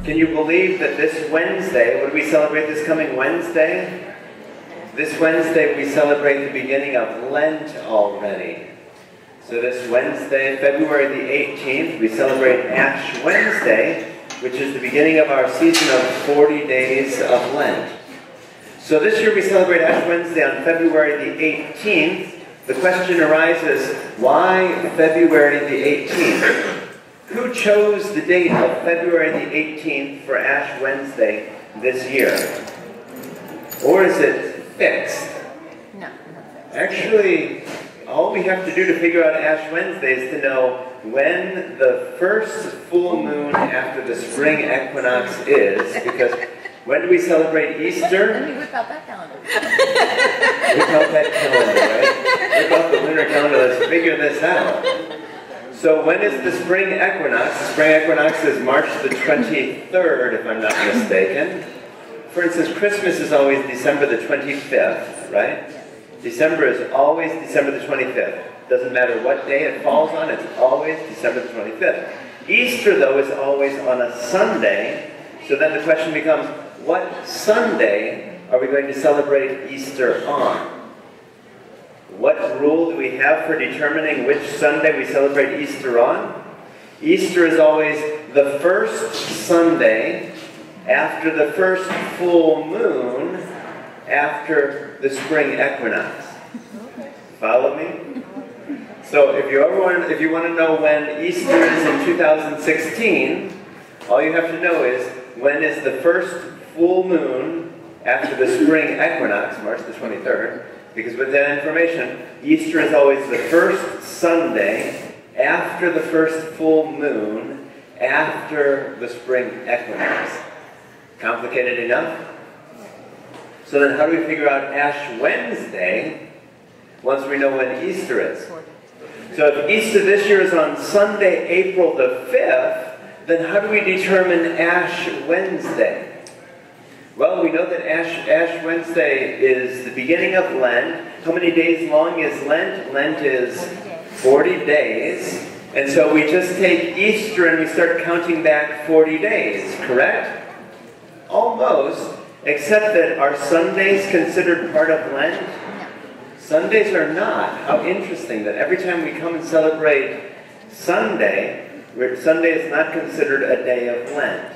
Can you believe that this Wednesday, what do we celebrate this coming Wednesday? This Wednesday we celebrate the beginning of Lent already. So this Wednesday, February the 18th, we celebrate Ash Wednesday, which is the beginning of our season of 40 days of Lent. So this year we celebrate Ash Wednesday on February the 18th. The question arises, why February the 18th? Who chose the date of February the 18th for Ash Wednesday this year? Or is it fixed? No. Actually, all we have to do to figure out Ash Wednesday is to know when the first full moon after the spring equinox is, because when do we celebrate Easter? Let me whip out that calendar. Whip out that calendar, right? Whip out the lunar calendar, let's figure this out. So when is the spring equinox? The spring equinox is March the 23rd, if I'm not mistaken. For instance, Christmas is always December the 25th, right? December is always December the 25th. Doesn't matter what day it falls on, it's always December the 25th. Easter, though, is always on a Sunday. So then the question becomes, what Sunday are we going to celebrate Easter on? What rule do we have for determining which Sunday we celebrate Easter on? Easter is always the first Sunday after the first full moon after the spring equinox. Follow me? So if you want to know when Easter is in 2016, all you have to know is when is the first full moon after the spring equinox, March the 23rd, because with that information, Easter is always the first Sunday after the first full moon after the spring equinox. Complicated enough? So then how do we figure out Ash Wednesday once we know when Easter is? So if Easter this year is on Sunday, April the 5th, then how do we determine Ash Wednesday? Well, we know that Ash Wednesday is the beginning of Lent. How many days long is Lent? Lent is 40 days. And so we just take Easter and we start counting back 40 days, correct? Almost, except that are Sundays considered part of Lent? Sundays are not. How interesting that every time we come and celebrate Sunday, Sunday is not considered a day of Lent.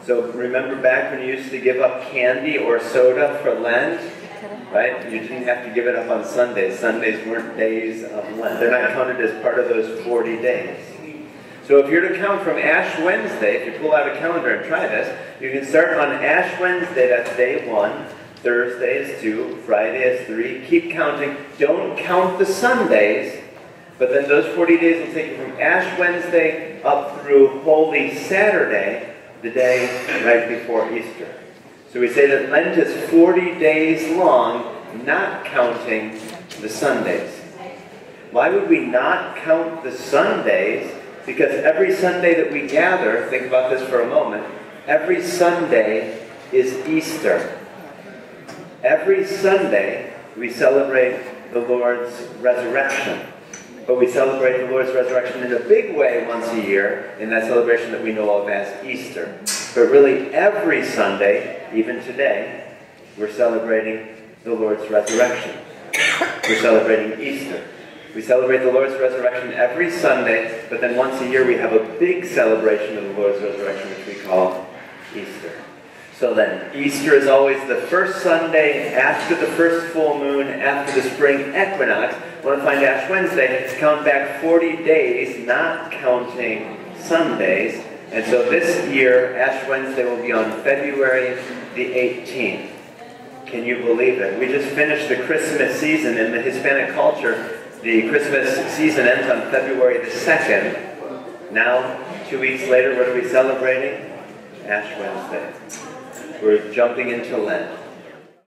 So remember back when you used to give up candy or soda for Lent? Right? You didn't have to give it up on Sundays. Sundays weren't days of Lent. They're not counted as part of those 40 days. So if you're to count from Ash Wednesday, if you pull out a calendar and try this, you can start on Ash Wednesday, that's day 1. Thursday is 2, Friday is 3. Keep counting. Don't count the Sundays, but then those 40 days will take you from Ash Wednesday up through Holy Saturday, the day right before Easter. So we say that Lent is 40 days long, not counting the Sundays. Why would we not count the Sundays? Because every Sunday that we gather, think about this for a moment, every Sunday is Easter. Every Sunday we celebrate the Lord's resurrection. But we celebrate the Lord's resurrection in a big way once a year in that celebration that we know of as Easter. But really every Sunday, even today, we're celebrating the Lord's resurrection. We're celebrating Easter. We celebrate the Lord's resurrection every Sunday, but then once a year we have a big celebration of the Lord's resurrection, which we call Easter. So then, Easter is always the first Sunday after the first full moon, after the spring equinox. I want to find Ash Wednesday, count back 40 days, not counting Sundays. And so this year, Ash Wednesday will be on February the 18th. Can you believe it? We just finished the Christmas season. In the Hispanic culture, the Christmas season ends on February the 2nd. Now, 2 weeks later, what are we celebrating? Ash Wednesday. We're jumping into Lent.